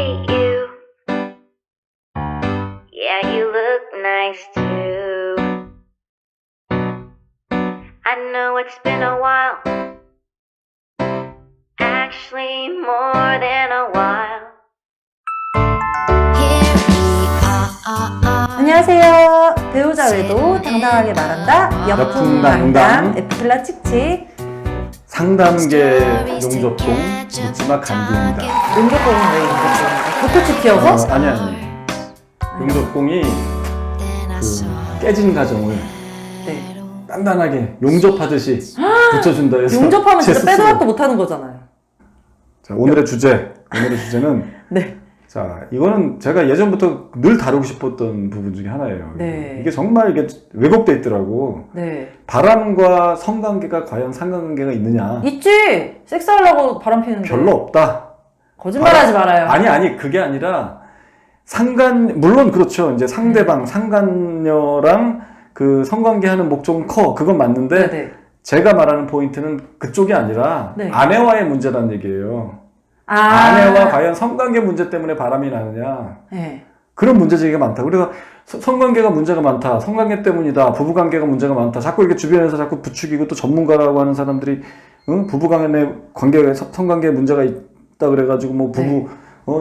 you. Yeah, you look nice too. I know it's been a while. Actually, more than a while. 안녕하세요. 배우자 외도 당당하게 말한다. 역풍당당 에피필라 칙칙. 상담계 용접동 묻지마 간디입니다. 용접공은 왜 용접공인가? 벚꽃이 피어서? 아니. 용접공이 그 깨진 가정을 네. 단단하게 용접하듯이 붙여준다 해서 용접하면 제 진짜 빼도 스스로. 박도 못하는 거잖아요. 자, 오늘의 주제는 네. 자, 이거는 제가 예전부터 늘 다루고 싶었던 부분 중에 하나예요. 네. 이게 정말 이게 왜곡돼 있더라고. 네. 바람과 성관계가 과연 상관관계가 있느냐? 있지! 섹스하려고 바람 피는데. 별로 없다. 거짓말하지 말아요. 아니 그게 아니라 물론 그렇죠. 이제 상대방 상간녀랑 그 성관계하는 목적은 커. 그건 맞는데 네네. 제가 말하는 포인트는 그쪽이 아니라 네. 아내와의 문제라는 얘기예요. 아. 아내와 과연 성관계 문제 때문에 바람이 나느냐. 네. 그런 문제제기가 많다. 우리가 성관계가 문제가 많다. 성관계 때문이다. 부부관계가 문제가 많다. 자꾸 이렇게 주변에서 자꾸 부추기고 또 전문가라고 하는 사람들이 부부간의 관계에 성관계에 문제가 있다 그래가지고 뭐 부부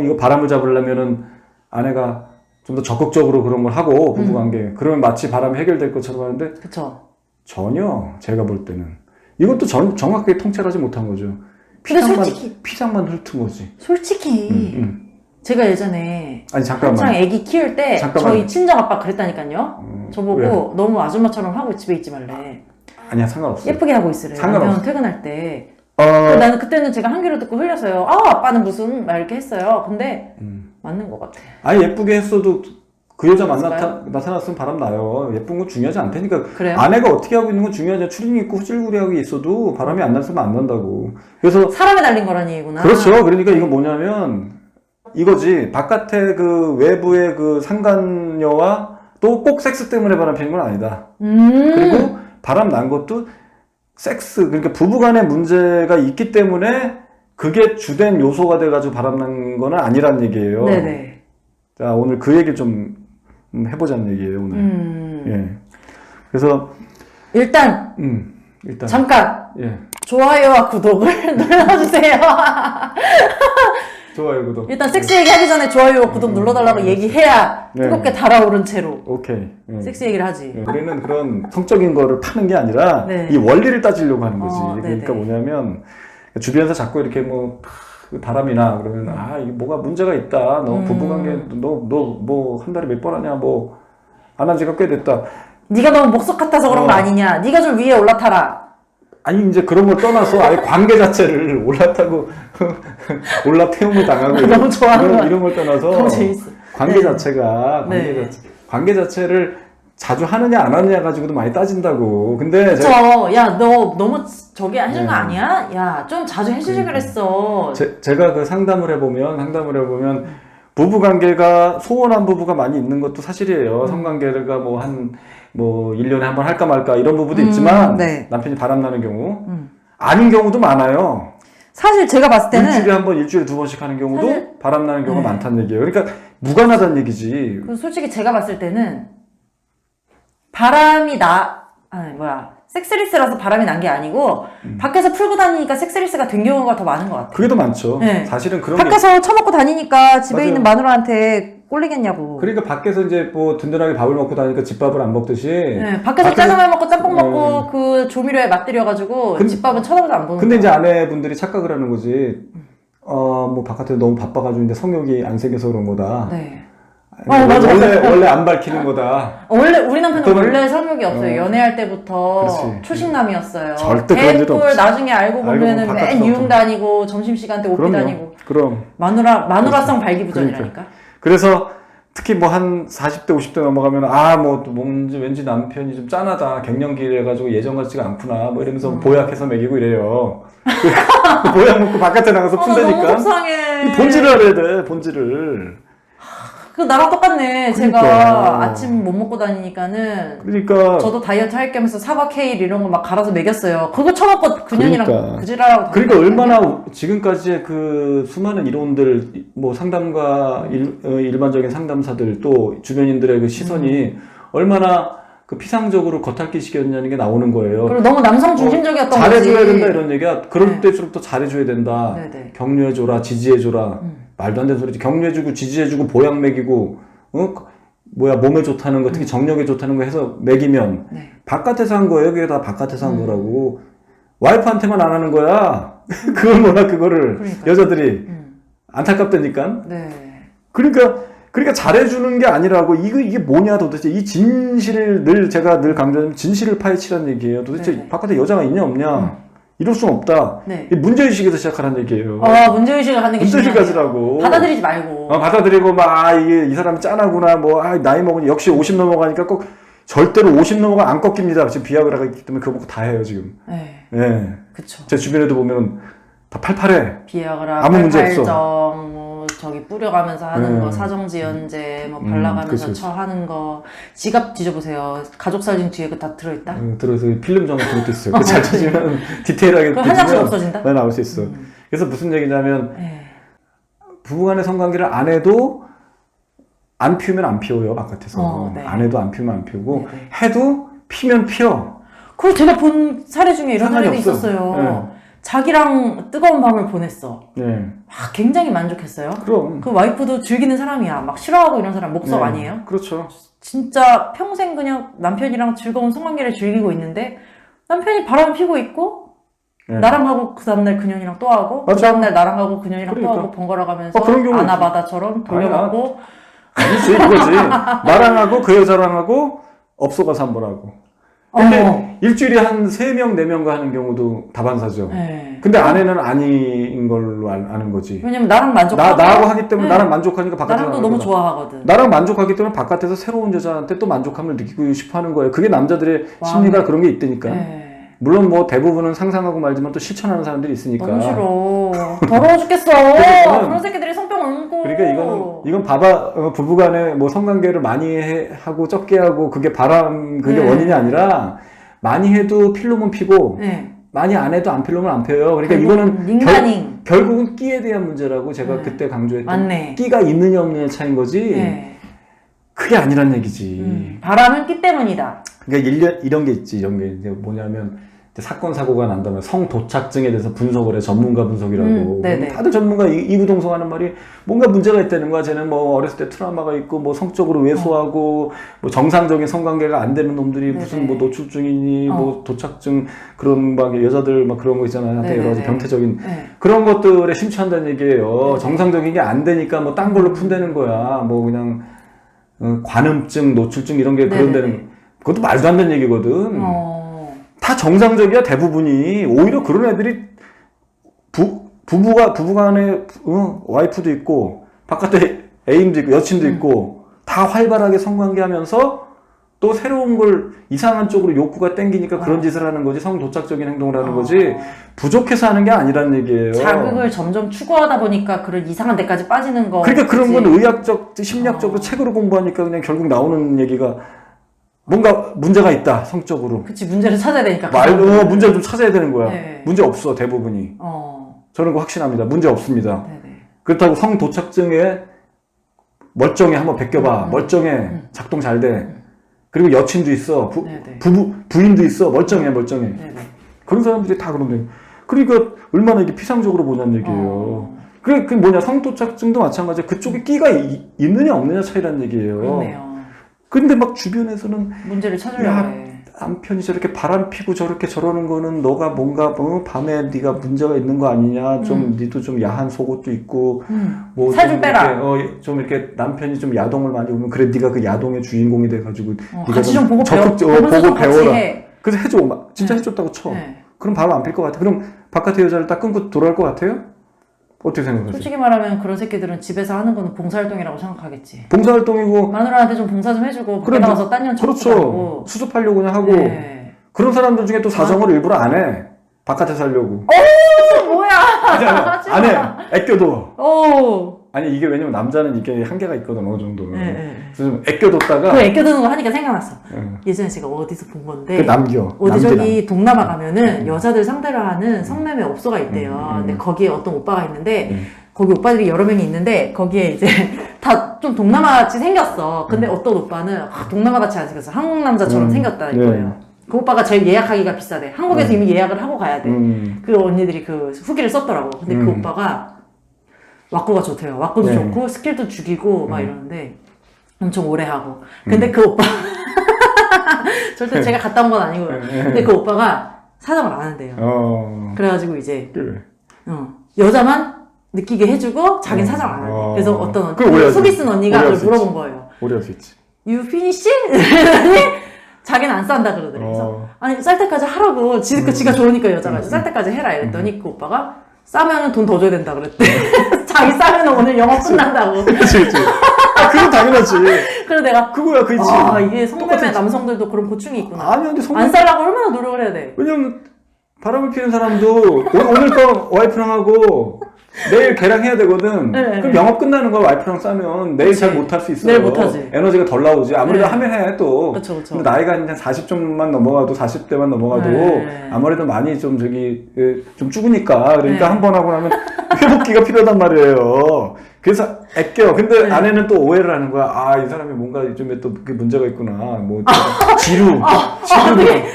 네. 이거 바람을 잡으려면은 아내가 좀 더 적극적으로 그런 걸 하고 부부관계 그러면 마치 바람이 해결될 것처럼 하는데 그쵸. 전혀 제가 볼 때는 이것도 정확하게 통찰하지 못한 거죠. 근데 솔직히 피장만 훑은 거지. 솔직히 제가 예전에 아니 잠깐만. 한창 애기 키울 때 잠깐만. 저희 친정 아빠 그랬다니까요. 저보고 왜? 너무 아줌마처럼 하고 집에 있지 말래. 아니야 상관없어. 예쁘게 하고 있으래. 상관없어. 남편 퇴근할 때. 나는 그때는 제가 한 귀로 듣고 흘렸어요. 아빠는 무슨 막 이렇게 했어요. 근데 맞는 것 같아. 아니 예쁘게 했어도 그 여자 맞을까요? 나타났으면 바람 나요. 예쁜 건 중요하지 않다니까. 그래요? 아내가 어떻게 하고 있는 건 중요하지. 추리닝 입고 후질구리하고 있어도 바람이 안 났으면 안 난다고. 그래서 사람에 날린 거라는 얘기구나. 그렇죠. 그러니까 이거 뭐냐면 이거지. 바깥에 그 외부의 그 상간녀와 또 꼭 섹스 때문에 바람 피는 건 아니다. 그리고 바람 난 것도 섹스, 그러니까 부부간의 문제가 있기 때문에 그게 주된 요소가 돼가지고 바람난 건 아니란 얘기예요. 네네. 자, 오늘 그 얘기를 좀 해보자는 얘기예요, 오늘. 예. 그래서, 일단 잠깐 예. 좋아요와 구독을 눌러주세요. 좋아요, 구독. 일단 섹스 얘기하기 전에 좋아요와 구독 눌러달라고 얘기해야 네. 뜨겁게 달아오른 채로 오케이. 예. 섹스 얘기를 하지. 예. 우리는 그런 성적인 거를 파는 게 아니라 네. 이 원리를 따지려고 하는 거지. 네네. 그러니까 뭐냐면 주변에서 자꾸 이렇게 뭐 바람이 나 그러면 이게 뭐가 문제가 있다. 너 부부관계 너 뭐 한 달에 몇 번 하냐 뭐 안 한 지가 꽤 됐다. 네가 너무 목석 같아서 그런 거 아니냐. 네가 좀 위에 올라타라. 아니 이제 그런 걸 떠나서 아예 관계 자체를 올라타고 올라태움을 당하고 너무 좋아하는 거야. 이런 걸 떠나서 너무 재밌어. 관계 네. 자체가 네. 관계 자체를 자주 하느냐 안 하느냐 가지고도 많이 따진다고. 근데 그쵸. 야, 너 너무 저기 해준 거 네. 아니야? 야, 좀 자주 해주지 그랬어. 제가 그 상담을 해보면 부부 관계가 소원한 부부가 많이 있는 것도 사실이에요. 성관계가 뭐 1년에 한 번 할까 말까 이런 부부도 있지만 네. 남편이 바람나는 경우 아닌 경우도 많아요. 사실 제가 봤을 때는 일주일에 한 번, 일주일에 두 번씩 하는 경우도 사실- 바람나는 경우가 네. 많다는 얘기예요. 그러니까 무관하다는 얘기지. 솔직히 제가 봤을 때는 바람이 섹스리스라서 바람이 난 게 아니고 밖에서 풀고 다니니까 섹스리스가 된 경우가 더 많은 것 같아요. 그게 더 많죠. 네. 사실은 그런 게 밖에서 처먹고 다니니까 집에 맞아요. 있는 마누라한테 꼴리겠냐고. 그러니까 밖에서 이제 뭐 든든하게 밥을 먹고 다니니까 집밥을 안 먹듯이. 네, 밖에서 짜장면 먹고 짬뽕 먹고 그 조미료에 맛들여가지고 집밥은 쳐다보도 안 보는 근데 이제 거야. 아내분들이 착각을 하는 거지. 뭐 바깥에 너무 바빠가지고 이제 성욕이 안 생겨서 그런 거다. 네. 맞아. 맞아. 원래 안 밝히는 거다. 원래 우리 남편은 어떤- 원래 성욕이 없어요. 연애할 때부터 그렇지. 초식남이었어요. 절대 그런 일은 없지. 나중에 알고 보면은 알고 보면 맨 바깥에서 유흥 다니고 점심시간 때 오피 다니고 그럼. 마누라성 발기부전이라니까. 그래서 특히 뭐 한 40대, 50대 넘어가면 뭔지 왠지 남편이 좀 짠하다. 갱년기를 해가지고 예전 같지가 않구나. 뭐 이러면서 보약해서 먹이고 이래요. 보약 먹고 바깥에 나가서 나 너무 푼다니까. 속상해. 본질을 알아야 돼, 본질을. 그 나랑 똑같네. 그러니까. 제가 아침 못 먹고 다니니까는 그러니까 저도 다이어트 할 겸해서 사과 케일 이런 거 막 갈아서 먹였어요. 그거 처먹고 그년이랑 그러니까. 그지라고. 그러니까 얼마나 지금까지의 그 수많은 이론들, 뭐 상담가, 일반적인 상담사들 또 주변인들의 그 시선이 얼마나 그 피상적으로 겉핥기식이었냐는 게 나오는 거예요. 그리고 너무 남성 중심적이었던 거지. 잘해줘야 된다 이런 얘기야. 그럴 네. 때일수록 더 잘해줘야 된다. 네네. 격려해줘라, 지지해줘라. 말도 안 되는 소리지. 격려해주고 지지해주고 보약 먹이고 몸에 좋다는 거, 특히 정력에 좋다는 거 해서 먹이면 네. 바깥에서 한 거예요. 그게 다 바깥에서 한 거라고. 와이프한테만 안 하는 거야. 그걸 뭐라 그거를 그러니까요. 여자들이 안타깝다니까. 네. 그러니까 잘해주는 게 아니라고 이게 뭐냐 도대체 이 진실을 제가 늘 강조하는 진실을 파헤치라는 얘기예요. 도대체 네네. 바깥에 여자가 있냐 없냐 이럴 수 없다. 네. 이 문제의식에서 시작하라는 얘기예요. 문제의식을 갖는 게 문제의식 중요해요. 가지라고. 받아들이지 말고. 받아들이고 이게 이 사람이 짠하구나 나이 먹으니 역시 50 넘어가니까 꼭 절대로 50 넘어가 안 꺾입니다. 지금 비아그라가 있기 때문에 그거 먹고 다 해요 지금. 네. 예. 그쵸. 제 주변에도 보면 다 팔팔해. 비아그라, 아무 문제 없어. 팔팔정, 뭐 저기 뿌려가면서 하는 거, 사정지연제, 뭐 발라가면서 그치. 하는 거, 지갑 뒤져보세요. 가족사진 뒤에 그 다 들어있다. 들어서 필름 정도 그것도 있어요. 잘 찾으면 디테일하게 그거 한 장씩 뒤지면 없어진다? 네, 나올 수 있어. 그래서 무슨 얘기냐면 네. 부부간의 성관계를 안 해도 안 피우면 안 피워요 바깥에서. 네. 안 해도 안 피우면 안 피우고 네. 해도 피면 피어. 그리고 제가 본 사례 중에 이런 상관이 사례도 없어. 있었어요. 자기랑 뜨거운 밤을 보냈어. 네. 굉장히 만족했어요. 그럼. 그 와이프도 즐기는 사람이야. 막 싫어하고 이런 사람 목석 네. 아니에요? 그렇죠. 진짜 평생 그냥 남편이랑 즐거운 성관계를 즐기고 있는데 남편이 바람 피고 있고 네. 나랑 하고 그 다음날 그년이랑 또 하고 그 맞아. 다음날 나랑 하고 그년이랑 그러니까. 또 하고 번갈아 가면서 그런 경우 아나바다처럼 돌려먹고 아니지 이거지. 나랑 하고 그 여자랑 하고 업소가서 한 번 하고. 근데 일주일에 한 3명, 4명과 하는 경우도 다반사죠. 네. 근데 아내는 아닌 걸로 아는 거지. 왜냐면 나랑 만족하고 나하고 하기 때문에 네. 나랑 만족하니까 바깥에서 나랑도 하는 너무 거다. 좋아하거든. 나랑 만족하기 때문에 바깥에서 새로운 여자한테 또 만족함을 느끼고 싶어 하는 거예요. 그게 남자들의 와, 심리가 네. 그런 게 있다니까. 네. 물론 뭐 대부분은 상상하고 말지만 또 실천하는 사람들이 있으니까. 너무 싫어. 더러워 죽겠어. 그러니까 그런 새끼들이 성병 옮고. 그러니까 이건 봐봐 부부간에 뭐 성관계를 많이 하고 적게 하고 그게 그게 네. 원인이 아니라 많이 해도 필로몬 피고 네. 많이 안 해도 안 필로몬 안 펴요. 그러니까 결국 이거는 닝가닝. 결국은 끼에 대한 문제라고 제가 네. 그때 강조했던 맞네. 끼가 있느냐 없느냐 차이인 거지. 네. 그게 아니란 얘기지. 바람은 끼 때문이다. 그러니까 이런 게 있지. 이런 게 이제 뭐냐면 이제 사건 사고가 난다면 성도착증에 대해서 분석을 해 전문가 분석이라고. 네네. 다들 전문가 이구동성하는 말이 뭔가 문제가 있다는 거야. 쟤는 뭐 어렸을 때 트라우마가 있고 뭐 성적으로 왜소하고 뭐 정상적인 성관계가 안 되는 놈들이 네네. 무슨 뭐 노출증이니 뭐 도착증 그런 막 여자들 막 그런 거 있잖아요. 한테 여러 가지 네네네. 병태적인 네. 그런 것들에 심취한다는 얘기예요. 네네. 정상적인 게 안 되니까 뭐 딴 걸로 푼다는 거야. 뭐 그냥 관음증, 노출증 이런 게 그런 네네네. 데는 그것도 말도 안 되는 얘기거든. 다 정상적이야 대부분이. 오히려 그런 애들이 부부간에 와이프도 있고 바깥에 애인도 있고 여친도 있고 다 활발하게 성관계하면서 또 새로운 걸 이상한 쪽으로 욕구가 땡기니까 그런 짓을 하는 거지. 성도착적인 행동을 하는 거지. 부족해서 하는 게 아니란 얘기예요. 자극을 점점 추구하다 보니까 그런 이상한 데까지 빠지는 거. 그러니까 그런 건 그치? 의학적, 심리학적으로 책으로 공부하니까 그냥 결국 나오는 얘기가 뭔가 문제가 있다 성적으로. 그치, 문제를 찾아야 되니까. 문제를 좀 찾아야 되는 거야. 네. 문제 없어 대부분이. 저는 그거 확신합니다. 문제 없습니다. 네네. 그렇다고 성도착증에 멀쩡해 한번 베껴봐. 멀쩡해. 작동 잘 돼. 그리고 여친도 있어. 네네. 부인도 있어. 멀쩡해. 네네. 그런 사람들이 다 그런데. 그러니까 얼마나 이게 피상적으로 보냐는 얘기예요. 그게 뭐냐 성도착증도 마찬가지야. 그쪽에 끼가 있느냐 없느냐 차이라는 얘기예요. 그렇네요. 근데 막 주변에서는 문제를 찾으려고 야, 해. 남편이 저렇게 바람 피고 저렇게 저러는 거는 너가 뭔가 밤에 네가 문제가 있는 거 아니냐. 좀 니도 좀 야한 속옷도 있고 뭐 살 좀 빼라. 좀 이렇게 남편이 좀 야동을 많이 보면 그래 네가 그 야동의 주인공이 돼가지고 네가 같이 좀 보고 적극 보면서 좀 보고 같이 배워라. 해. 그래서 해줘. 진짜 해줬다고 쳐. 네. 그럼 바로 안 필 것 같아. 그럼 바깥의 여자를 딱 끊고 돌아올 것 같아요? 어떻게 생각하세요? 솔직히 말하면 그런 새끼들은 집에서 하는 거는 봉사활동이라고 생각하겠지. 봉사활동이고 마누라한테 좀 봉사 좀 해주고 밖에 나가서 딴 년 쳐먹고 그렇죠. 수습하려고 그냥 하고 네. 그런 사람들 중에 또 사정을 일부러 안 해. 바깥에 살려고. 뭐야? 안 해. 애껴도. 아니 이게 왜냐면 남자는 이게 한계가 있거든 어느 정도는. 네. 그래서 좀 애껴뒀다가 그 애껴드는 거 하니까 생각났어. 네. 예전에 제가 어디서 본 건데 그 남겨. 어디 남자, 저기 동남아 가면은 여자들 상대로 하는 성매매 업소가 있대요. 근데 거기에 어떤 오빠가 있는데 거기 오빠들이 여러 명이 있는데 거기에 이제 다 좀 동남아 같이 생겼어. 근데 어떤 오빠는 동남아 같이 안 생겼어. 한국 남자처럼 생겼다는 거예요. 그 오빠가 제일 예약하기가 비싸대. 한국에서 이미 예약을 하고 가야 돼. 그 언니들이 그 후기를 썼더라고. 근데 그 오빠가 왁구가 좋대요. 왁구도 좋고 스킬도 죽이고 막 이러는데 엄청 오래 하고. 근데 그 오빠 절대 제가 갔다 온 건 아니고요. 근데 그 오빠가 사정을 안 한대요. 그래가지고 이제 여자만 느끼게 해주고 자기는 사정 안 한대. 그래서 어떤 속이 쓴 언니가 그걸 물어본 거예요. 오래 할 수 있지. You finish? 이랬더니 자기는 안 싼다 그러더래. 그래서 아니 쌀 때까지 하라고. 지가 좋으니까 여자가 쌀 때까지 해라 이랬더니 그 오빠가 싸면은 돈 더 줘야 된다 그랬대. 자기 싸면은 오늘 영업 끝난다고. 그치. 아, 그건 당연하지. 그래서 내가 그거야, 그치. 아, 이게 성매매 남성들도 그런 고충이 있구나. 아니, 근데 안 살라고 얼마나 노력을 해야 돼. 왜냐면 바람을 피는 사람도 오늘 거 와이프랑 하고 내일 걔랑 해야 되거든. 네, 그럼 영업 끝나는 거 와이프랑 싸면 내일 잘 못할 수 있어요. 내일 못하지. 에너지가 덜 나오지. 아무래도 하면 해 또. 그쵸. 근데 나이가 한 40점만 넘어가도 40대만 넘어가도 아무래도 많이 좀 좀 죽으니까 그러니까 한 번 하고 나면 회복기가 필요하단 말이에요. 그래서 아껴. 근데 아내는 또 오해를 하는 거야. 아, 이 사람이 뭔가 요즘에 또 그게 문제가 있구나. 뭐 지루.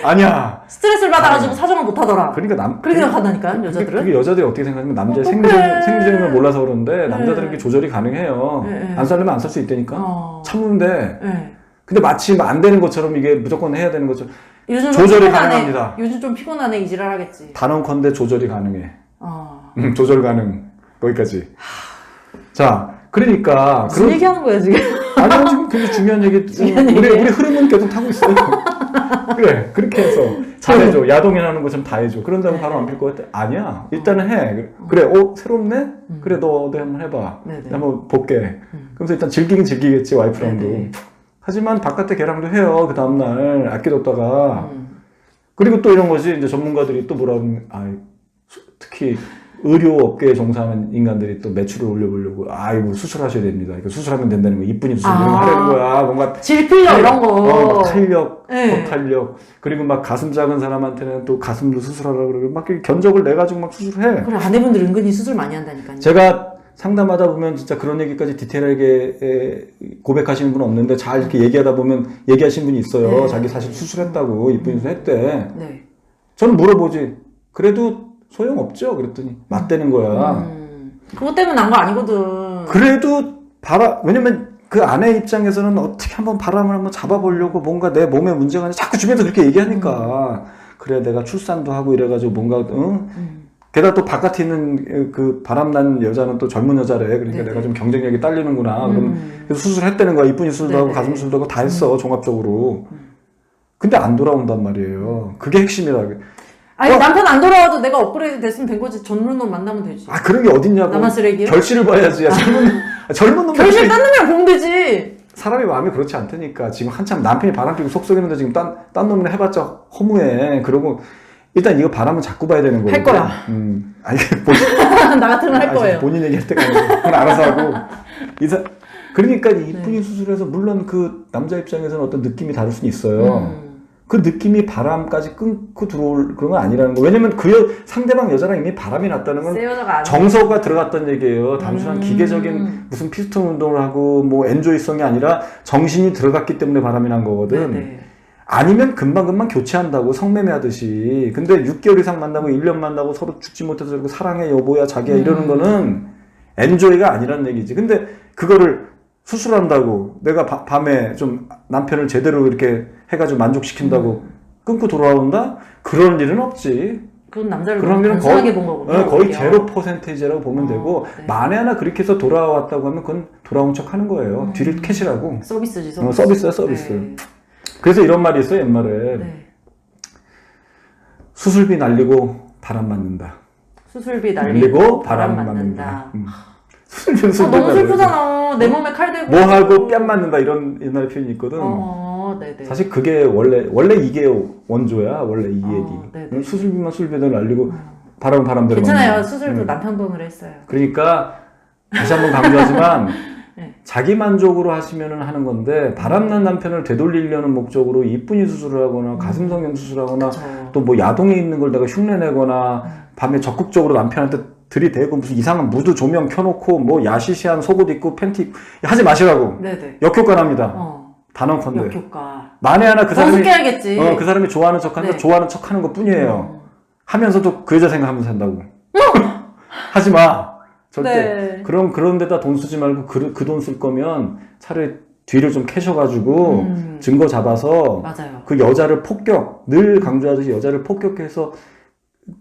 아니야. 스트레스를 받아가지고 사정을 못 하더라. 그러니까 그렇게 생각한다니까요, 여자들은. 그게 여자들이 어떻게 생각하면 남자의 생리적인 몰라서 그러는데 남자들은 그게 조절이 가능해요. 안 살려면 안 살 수 있다니까. 참으면 돼. 근데 마치 안 되는 것처럼 이게 무조건 해야 되는 것처럼 조절이 가능합니다. 요즘 좀 피곤하네, 이 지랄 하겠지. 단언컨대 조절이 가능해. 조절 가능. 거기까지. 자, 그러니까 무슨 얘기하는 거야 지금? 아니요, 지금 굉장히 중요한 얘기. 우리 흐름은 계속 타고 있어요. 그래, 그렇게 해서 잘해줘. 야동이나 하는 것처럼 다 해줘. 그런다고 바로 안 필 것 같아? 아니야. 일단은 해. 그래, 새롭네? 그래, 너도 한번 해봐. 한번 볼게. 그러면서 일단 즐기긴 즐기겠지, 와이프랑도. 하지만 바깥에 걔랑도 해요. 그 다음날 아껴뒀다가. 그리고 또 이런 거지. 이제 전문가들이 또 뭐라 하면, 특히 의료업계에 종사하는 인간들이 또 매출을 올려보려고 이거 수술하셔야 됩니다. 이거 수술하면 된다는 거, 이쁜이 수술 이런 거 하려는 거야. 뭔가 질필력 이런 거. 막 탄력, 허탄력, 그리고 막 가슴 작은 사람한테는 또 가슴도 수술하라고 그러고 막 견적을 내 가지고 막 수술해. 그래, 아내분들 은근히 수술 많이 한다니까요. 제가 상담하다 보면 진짜 그런 얘기까지 디테일하게 고백하시는 분은 없는데 잘 이렇게 얘기하다 보면 얘기하신 분이 있어요. 자기 사실 수술했다고, 이쁜이 수술 했대. 저는 물어보지. 그래도 소용없죠? 그랬더니 맞대는 거야. 그것 때문에 난 거 아니거든. 그래도 왜냐면 그 아내 입장에서는 어떻게 한번 바람을 한번 잡아보려고 뭔가 내 몸에 문제가 아니라 자꾸 주변에서 그렇게 얘기하니까 그래, 내가 출산도 하고 이래가지고 뭔가 게다가 또 바깥에 있는 그 바람난 여자는 또 젊은 여자래. 그러니까 내가 좀 경쟁력이 딸리는구나. 그래서 수술했다는 거야. 이쁜이 수술도 하고 가슴 수술도 하고 다 했어. 종합적으로. 근데 안 돌아온단 말이에요. 그게 핵심이라. 아니, 남편 안 돌아와도 내가 업그레이드 됐으면 된 거지. 젊은 놈 만나면 되지. 그런 게 어딨냐고. 나만 쓰레기야? 결실을 봐야지. 젊은 놈. 결실 딴 놈이랑 보면 되지. 사람이 마음이 그렇지 않다니까. 지금 한참 남편이 바람 피고 속 썩이는데 지금 딴 놈이랑 해봤자 허무해. 그러고 일단 이거 바람은 자꾸 봐야 되는 거고. 할 거야. 아니, 나 같은 건 할 거예요. 본인 얘기할 때가 아니고. 그건 알아서 하고. 그러니까 이쁜이 수술해서 물론 그 남자 입장에서는 어떤 느낌이 다를 수는 있어요. 그 느낌이 바람까지 끊고 들어올 그런 건 아니라는 거. 왜냐면 상대방 여자랑 이미 바람이 났다는 건 정서가 들어갔던 얘기예요. 단순한 기계적인 무슨 피스톤 운동을 하고 뭐 엔조이성이 아니라 정신이 들어갔기 때문에 바람이 난 거거든. 아니면 금방금방 교체한다고, 성매매 하듯이. 근데 6개월 이상 만나고 1년 만나고 서로 죽지 못해서 그러고 사랑해 여보야 자기야 이러는 거는 엔조이가 아니란 얘기지. 근데 그거를 수술한다고 내가 밤에 좀 남편을 제대로 이렇게 해가지고 만족시킨다고 끊고 돌아온다? 그런 일은 없지. 그건 남자를 단순하게 본 거군요. 거의 0%라고 보면 되고 만에 하나 그렇게 해서 돌아왔다고 하면 그건 돌아온 척 하는 거예요. 뒤를 캐시라고. 서비스지, 서비스야, 서비스. 그래서 이런 말이 있어요, 옛말에. 수술비 날리고 바람 맞는다. 수술비 날리고 바람 맞는다. 수술비 너무 슬프잖아. 내 몸에 칼 대고. 뭐하고 뺨 맞는다 이런 옛날에 표현이 있거든. 네네. 사실 그게 원래 이게 원조야. 원래 이 얘기. 수술비만 수술비대로 날리고 바람대로 괜찮아요. 맞는다. 수술도 남편 돈으로 했어요. 그러니까 다시 한번 강조하지만 네. 자기 만족으로 하시면 하는 건데 바람난 남편을 되돌리려는 목적으로 이쁜이 수술을 하거나 가슴 성형 수술하거나 또 뭐 야동에 있는 걸 내가 흉내내거나 밤에 적극적으로 남편한테 들이대고 무슨 이상한 무드 조명 켜놓고 뭐 야시시한 속옷 입고 팬티 입고 하지 마시라고. 네네. 역효과납니다. 단언컨대. 역효과. 만에 하나 그 사람이 성숙해야겠지. 그 사람이 좋아하는 척한다. 네. 좋아하는 척하는 것 뿐이에요. 하면서도 그 여자 생각하면서 산다고. 하지 마. 절대. 네. 그런 데다 돈 쓰지 말고 그 돈 쓸 거면 차라리 뒤를 좀 캐셔가지고 증거 잡아서 맞아요. 그 여자를 늘 강조하듯이 여자를 폭격해서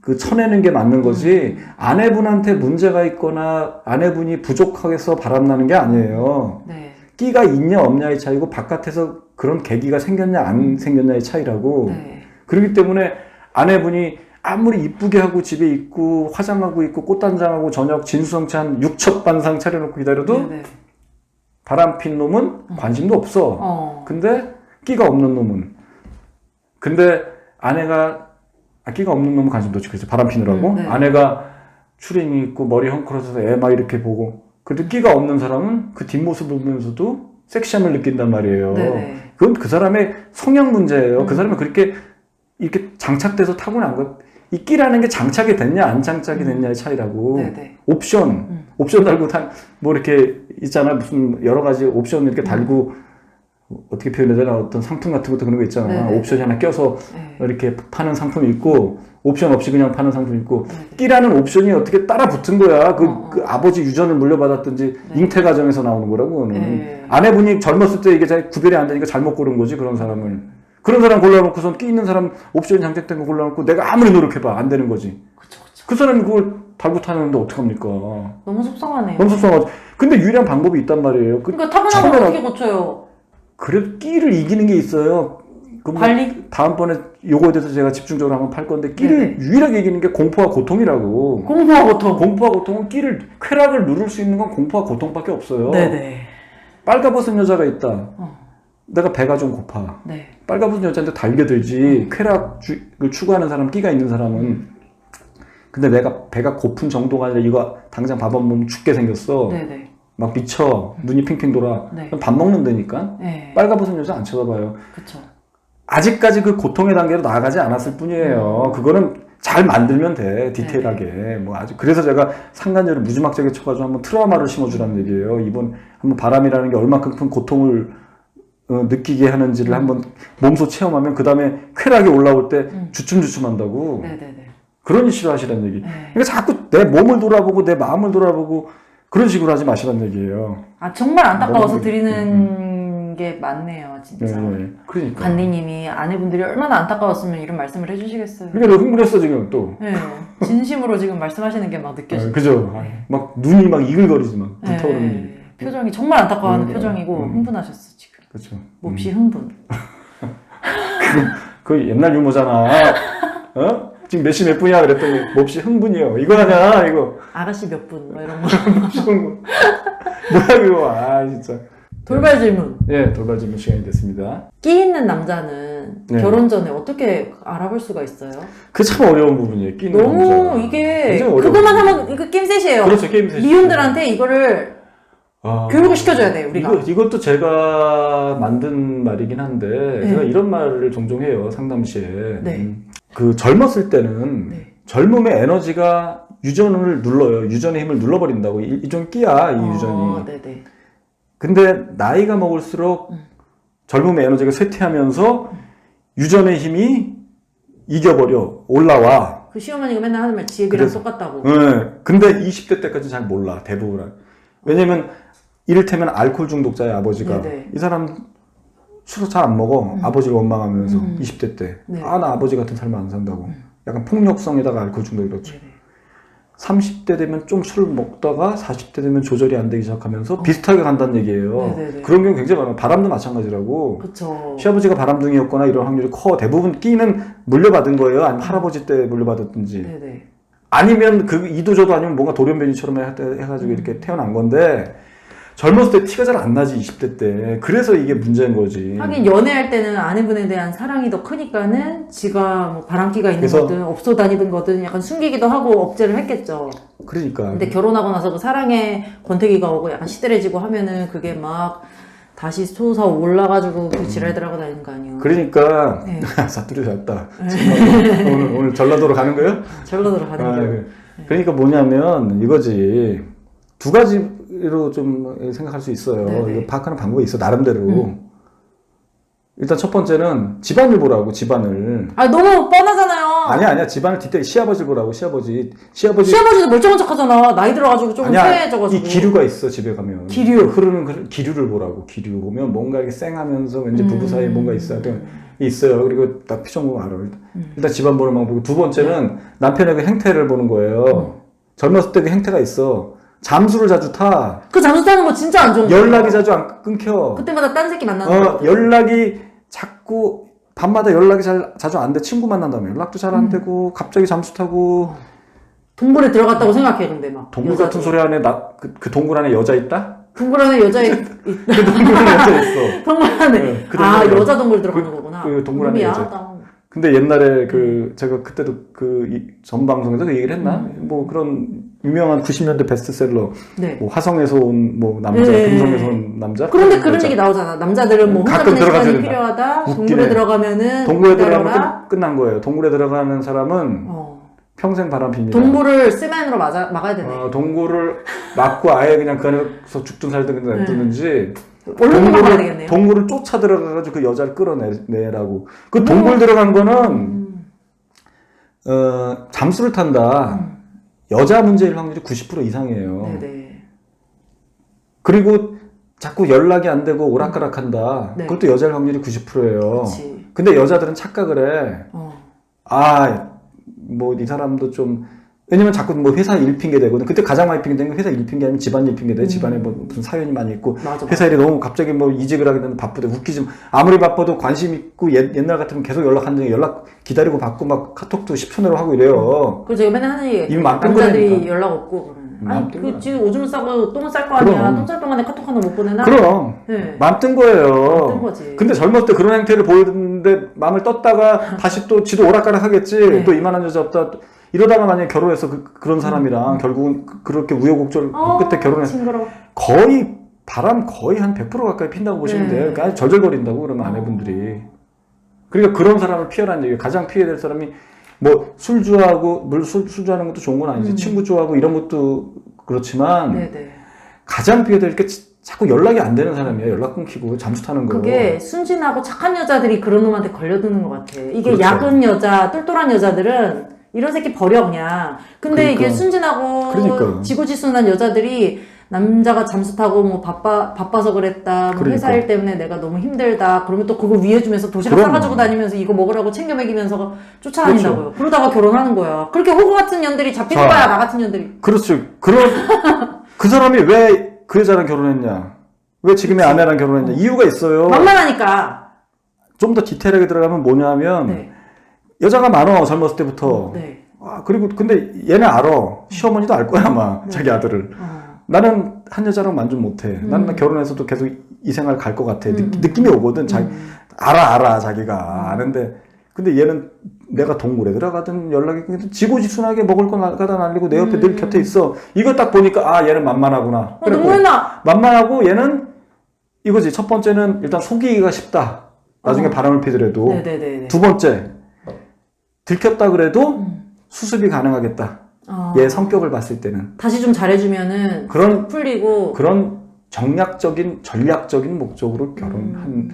그 쳐내는 게 맞는 거지 아내분한테 문제가 있거나 아내분이 부족하게서 바람나는 게 아니에요. 네. 끼가 있냐 없냐의 차이고 바깥에서 그런 계기가 생겼냐 안 생겼냐의 차이라고. 네. 그렇기 때문에 아내분이 아무리 이쁘게 하고 집에 있고 화장하고 있고 꽃단장하고 저녁 진수성찬 육첩반상 차려놓고 기다려도 네네. 바람핀 놈은 관심도 없어. 근데 끼가 없는 놈은. 근데 아내가 끼가 없는 놈은 관심도 없지. 그래서 바람피느라고. 네. 아내가 추리닝 입고 머리 헝클어져서 애 막 이렇게 보고. 그래도 끼가 없는 사람은 그 뒷모습을 보면서도 섹시함을 느낀단 말이에요. 네네. 그건 그 사람의 성향 문제예요. 그 사람은 그렇게 이렇게 장착돼서 타고난 거. 이 끼라는 게 장착이 됐냐 안 장착이 됐냐의 차이라고. 네네. 옵션 달고 뭐 이렇게 있잖아. 무슨 여러 가지 옵션 이렇게 달고 어떻게 표현해야 되나 어떤 상품 같은 것도 그런 거 있잖아. 네네. 옵션이 하나 껴서 네. 이렇게 파는 상품이 있고 옵션 없이 그냥 파는 상품이 있고 네네. 끼라는 옵션이 어떻게 따라 붙은 거야. 그 아버지 유전을 물려받았든지 네. 잉태 과정에서 나오는 거라고. 그거는. 네. 아내분이 젊었을 때 이게 잘 구별이 안 되니까 잘못 고른 거지 그런 사람을. 그런 사람 골라놓고선 끼 있는 사람 옵션이 장착된 거 골라놓고 내가 아무리 노력해봐 안 되는 거지. 그쵸. 그 사람이 그걸 달고 타는데 어떡합니까? 너무 속상하네요. 너무 속상하지. 근데 유일한 방법이 있단 말이에요. 그러니까 타고난 걸 어떻게 고쳐요? 그래도 끼를 이기는 게 있어요. 관리? 다음번에 요거에 대해서 제가 집중적으로 한번 팔 건데 끼를 유일하게 이기는 게 공포와 고통이라고. 공포와 고통. 공포와 고통은 쾌락을 누를 수 있는 건 공포와 고통밖에 없어요. 네네. 빨가벗은 여자가 있다. 내가 배가 좀 고파. 네. 빨가벗은 여자한테 달겨들지 쾌락을 추구하는 사람, 끼가 있는 사람은 근데 내가 배가 고픈 정도가 아니라 이거 당장 밥 안 먹으면 죽게 생겼어. 네네. 막 미쳐. 눈이 핑핑 돌아. 네. 그럼 밥 먹는다니까. 네. 빨가벗은 여자 안 쳐다봐요. 그쵸. 아직까지 그 고통의 단계로 나아가지 않았을 뿐이에요. 그거는 잘 만들면 돼. 디테일하게. 뭐 아주 그래서 제가 상간녀를 무지막지하게 쳐가지고 한번 트라우마를 심어주라는 얘기예요. 이번 한번 바람이라는 게 얼마큼 큰 고통을 느끼게 하는지를 한번 몸소 체험하면 그 다음에 쾌락이 올라올 때 주춤주춤한다고. 네네네. 그러니 싫어하시라는 얘기. 네. 그러니까 자꾸 내 몸을 돌아보고 내 마음을 돌아보고 그런 식으로 하지 마시라는 얘기예요. 아 정말 안타까워서 너무 드리는 게 많네요, 진짜. 그러니까. 관리님이 아내분들이 얼마나 안타까웠으면 이런 말씀을 해주시겠어요. 그러니까 너 흥분했어 지금 또. 네, 진심으로 지금 말씀하시는 게 막 느껴져요. 그죠. 네. 막 눈이 막 이글거리지 막 불타오르는 게. 네. 표정이 정말 안타까워하는 음, 표정이고 흥분하셨어 지금. 그렇죠. 몹시 흥분. 그 옛날 유머잖아. 어? 지금 몇 시 몇 분이야 그랬더니 몹시 흥분이요. 이거 하냐 이거. 아가씨 몇 분? 뭐 이런 거. 몹시 흥분. 뭐야 이거. 아 진짜. 돌발 질문. 예, 돌발 질문 시간이 됐습니다. 끼 있는 남자는 네. 결혼 전에 어떻게 알아볼 수가 있어요? 그 참 어려운 부분이에요. 끼는 너무 남자가. 이게 굉장히 어려워요. 그것만 하면 이거 게임셋이에요. 그렇죠, 게임셋이죠. 미혼들한테 이거를 교육을 시켜줘야 돼요, 우리가. 이것도 제가 만든 말이긴 한데 네. 제가 이런 말을 종종 해요 상담시에. 네. 그 젊었을 때는 네. 젊음의 에너지가 유전을 눌러요. 유전의 힘을 눌러버린다고. 이좀 끼야 이 유전이. 네네. 근데 나이가 먹을수록 젊음의 에너지가 쇠퇴하면서 유전의 힘이 이겨버려 올라와. 그 시어머니가 맨날 하는 말 지혜비랑 그래서- 똑같다고. 네. 근데 20대 때까지 잘 몰라 대부분은. 왜냐면 이를테면 알코올 중독자의 아버지가 네네. 이 사람 술을 잘 안 먹어. 아버지를 원망하면서 20대 때. 네. 아, 나 아버지 같은 삶을 안 산다고. 약간 폭력성에다가 알코올 중독이었죠. 네네. 30대 되면 좀 술을 먹다가 40대 되면 조절이 안 되기 시작하면서 비슷하게 간다는 얘기예요. 네네네. 그런 경우 굉장히 많아요. 바람도 마찬가지라고. 그쵸. 시아버지가 바람둥이였거나 이런 확률이 커. 대부분 끼는 물려받은 거예요. 아니면 할아버지 때 물려받았든지. 네네. 아니면 그 이도저도 아니면 뭔가 돌연변이처럼 해가지고 이렇게 태어난 건데 젊었을 때 티가 잘 안 나지 20대 때. 그래서 이게 문제인 거지. 하긴 연애할 때는 아내분에 대한 사랑이 더 크니까는 지가 뭐 바람기가 있는 그래서- 거든 없어 다니든 거든 약간 숨기기도 하고 억제를 했겠죠. 그러니까. 근데 결혼하고 나서 그 사랑의 권태기가 오고 약간 시들해지고 하면은 그게 막 다시 솟아 올라가지고 그 지랄들 하고 다니는 거 아니에요. 그러니까 네. 사투리 잤다. 오늘 전라도로 가는 거예요? 전라도로 가는 아, 거. 그러니까 뭐냐면 이거지. 두 가지로 좀 생각할 수 있어요. 네네. 이거 파악하는 방법이 있어 나름대로. 일단 첫 번째는 집안을 보라고 집안을. 아 너무 뻔하잖아요. 아니야 집안을 뒷대 시아버지 보라고 시아버지. 시아버지도 멀쩡한 척하잖아. 나이 들어가지고 좀 아니야 쇠해져가지고. 이 기류가 있어 집에 가면. 기류. 흐르는 기류를 보라고. 기류 보면 뭔가 이렇게 쌩하면서 왠지 부부 사이에 뭔가 있어야 돼. 있어요. 그리고 딱 표정 보면 알아. 일단 집안 보는 방법이고 두 번째는 남편의 그 행태를 보는 거예요. 젊었을 때 그 행태가 있어. 잠수를 자주 타. 그 잠수 타는 거 진짜 안 좋은 거야. 연락이 자주 안 끊겨. 그때마다 딴 새끼 만나는 거. 연락이 자꾸 밤마다 연락이 자주 안 돼. 친구 만난다면 연락도 잘 안 되고 갑자기 잠수 타고. 동굴에 들어갔다고 생각해 근데 막. 동굴 여자들. 같은 소리 안에 그 동굴 안에 여자 있다? 동굴 안에 여자 그 동굴 안에 여자 있어. 동굴 안에. 네, 그 아 동굴 안에. 여자 동굴 들어가는 거구나. 그 동굴 안에 여자. 미안하다. 근데 옛날에 제가 그때도 전 방송에서 그 얘기를 했나? 뭐 그런 유명한 90년대 베스트셀러 네. 뭐 화성에서 온 뭐 남자, 네. 금성에서 온 남자. 그런데 그런 여자. 얘기 나오잖아. 남자들은 뭐 혼자 가끔 지내는 들어가줘야 시간이 된다. 필요하다. 웃기네. 동굴에 들어가면은 동굴에 기다려라. 들어가면 끝난 거예요. 동굴에 들어가는 사람은 평생 바람 핍니다. 동굴을 세면으로 막아야 되네. 동굴을 막고 아예 그냥 그 안에서 죽든 살든 그냥 냅두는지 얼른 막아야 되겠네요. 동굴을 쫓아 들어가가지고 그 여자를 끌어내라고. 그 동굴 들어간 거는 잠수를 탄다. 여자 문제일 확률이 90% 이상이에요. 네네. 그리고 자꾸 연락이 안 되고 오락가락한다. 네. 그것도 여자일 확률이 90%예요. 그렇지. 근데 여자들은 착각을 해. 뭐 이 사람도 좀 왜냐면 자꾸 뭐 회사 일 핑계 대거든. 그때 가장 많이 핑계대는 게 회사 일 핑계 아니면 집안 일 핑계 대. 집안에 뭐 무슨 사연이 많이 있고 맞아. 회사 일이 너무 갑자기 뭐 이직을 하게 되면 바쁘대. 웃기지. 아무리 바빠도 관심 있고 옛날 같으면 계속 연락하는데 연락 기다리고 받고 막 카톡도 10초 내로 하고 이래요. 그리고 제가 맨날 하는 얘기. 이거 맘 남자들이 뜬 거라니까. 연락 없고 그러면. 아니 뜬 그 거야. 지금 오줌 싸고 똥을 쌀 거 아니야. 그럼. 똥 쌀 동안에 카톡 하나 못 보내나? 그럼 네. 맘 뜬 거예요. 뜬 거지. 근데 젊었을 때 그런 행태를 보이는데 마음을 떴다가 다시 또 지도 오락가락 하겠지. 네. 또 이만한 여자 없다. 이러다가 만약에 결혼해서 그런 사람이랑 결국은 그렇게 우여곡절 끝에 결혼해서 징그러워. 거의 바람 거의 한 100% 가까이 핀다고 보시면 네. 돼요. 그러니까 아주 절절거린다고 그러면 아내분들이. 그러니까 그런 사람을 피하라는 얘기예요. 가장 피해야 될 사람이 뭐 술주하고 물론 술주하는 것도 좋은 건 아니지. 친구 좋아하고 이런 것도 그렇지만 네네. 가장 피해야 될 게 자꾸 연락이 안 되는 사람이에요. 연락 끊기고 잠수 타는 거. 그게 순진하고 착한 여자들이 그런 놈한테 걸려드는 것 같아. 이게 그렇죠. 야근 여자, 똘똘한 여자들은 이런 새끼 버려 그냥. 근데 그러니까. 이게 순진하고 그러니까요. 지고지순한 여자들이 남자가 잠수 타고 뭐 바빠서 그랬다. 뭐 그러니까. 회사 일 때문에 내가 너무 힘들다. 그러면 또 그거 위해주면서 도시락 그럼요. 싸가지고 다니면서 이거 먹으라고 챙겨 먹이면서 쫓아다닌다고요. 그러다가 결혼하는 거야. 그렇게 호구 같은 년들이 잡히는 자. 거야. 나 같은 년들이. 그렇죠. 그 사람이 왜 그 여자랑 결혼했냐? 왜 지금의 아내랑 결혼했냐? 이유가 있어요. 만만하니까. 좀 더 디테일하게 들어가면 뭐냐면 네. 여자가 많어 젊었을 때부터. 네. 그리고 근데 얘네 알아. 시어머니도 알 거야 아마 자기 아들을. 나는 한 여자랑 만족 못해. 나는 결혼해서도 계속 이 생활 갈 것 같아. 느낌이 오거든. 알아 자기가 아는데. 근데 얘는 내가 동굴에 들어가든 연락이 끊기든 지고지순하게 먹을 거 나가다 날리고 내 옆에 늘 곁에 있어. 이거 딱 보니까 얘는 만만하구나. 너무했나? 만만하고 얘는 이거지. 첫 번째는 일단 속이기가 쉽다. 나중에 바람을 피더라도. 네네네. 두 번째 들켰다 그래도 수습이 가능하겠다. 얘 성격을 봤을 때는 다시 좀 잘해주면은 그런 풀리고 그런 정략적인 전략적인 목적으로 결혼한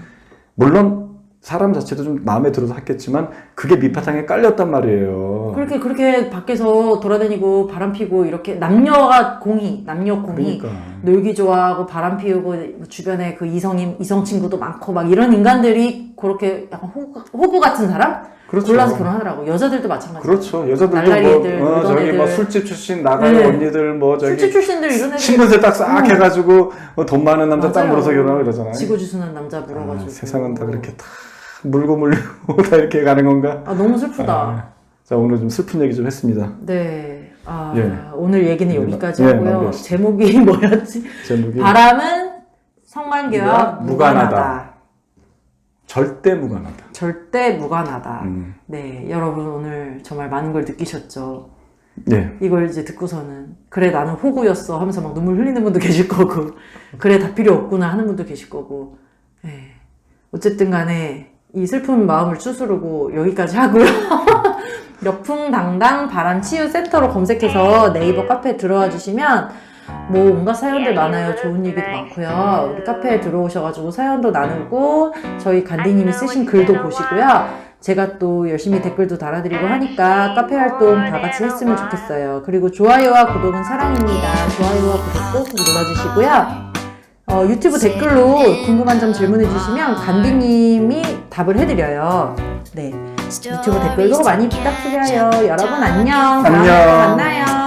물론 사람 자체도 좀 마음에 들어서 했겠지만 그게 밑바탕에 깔렸단 말이에요. 그렇게 밖에서 돌아다니고 바람 피고 이렇게 남녀 공이 그러니까. 놀기 좋아하고 바람 피우고 주변에 그 이성 친구도 많고 막 이런 인간들이 그렇게 약간 호구 같은 사람 그렇죠. 골라서 결혼하더라고. 여자들도 마찬가지. 그렇죠. 여자들도 날라리들, 뭐 놀던 저기 뭐 애들. 술집 출신 나가는 네. 언니들 뭐 저기 술집 출신들 이런 애들 신분세 딱 싹 해가지고 돈 많은 남자 딱 맞아요. 물어서 결혼하고 이러잖아요. 지고지순한 남자 물어가지고. 세상은 다 그렇게 다 물고 다 이렇게 가는 건가? 너무 슬프다. 자 오늘 좀 슬픈 얘기 좀 했습니다. 네. 예. 오늘 얘기는 여기까지 예, 하고요. 마무리하시죠. 제목이 뭐였지? 제목이 바람은 성관계와 무관하다. 절대 무관하다. 절대 무관하다. 네, 여러분 오늘 정말 많은 걸 느끼셨죠? 예. 이걸 이제 듣고서는 그래 나는 호구였어 하면서 막 눈물 흘리는 분도 계실 거고 그래 다 필요 없구나 하는 분도 계실 거고 네. 어쨌든 간에 이 슬픈 마음을 추스르고 여기까지 하고요. 역풍당당 바람치유센터로 검색해서 네이버 카페에 들어와 주시면 뭐 온갖 사연들 많아요. 좋은 얘기도 많고요. 우리 카페에 들어오셔가지고 사연도 나누고 저희 간디님이 쓰신 글도 보시고요. 제가 또 열심히 댓글도 달아드리고 하니까 카페 활동 다 같이 했으면 좋겠어요. 그리고 좋아요와 구독은 사랑입니다. 좋아요와 구독 꼭 눌러주시고요. 유튜브 댓글로 궁금한 점 질문해 주시면 간디님이 답을 해드려요. 네, 유튜브 댓글도 많이 부탁드려요. 여러분 안녕. 다음에 또 만나요.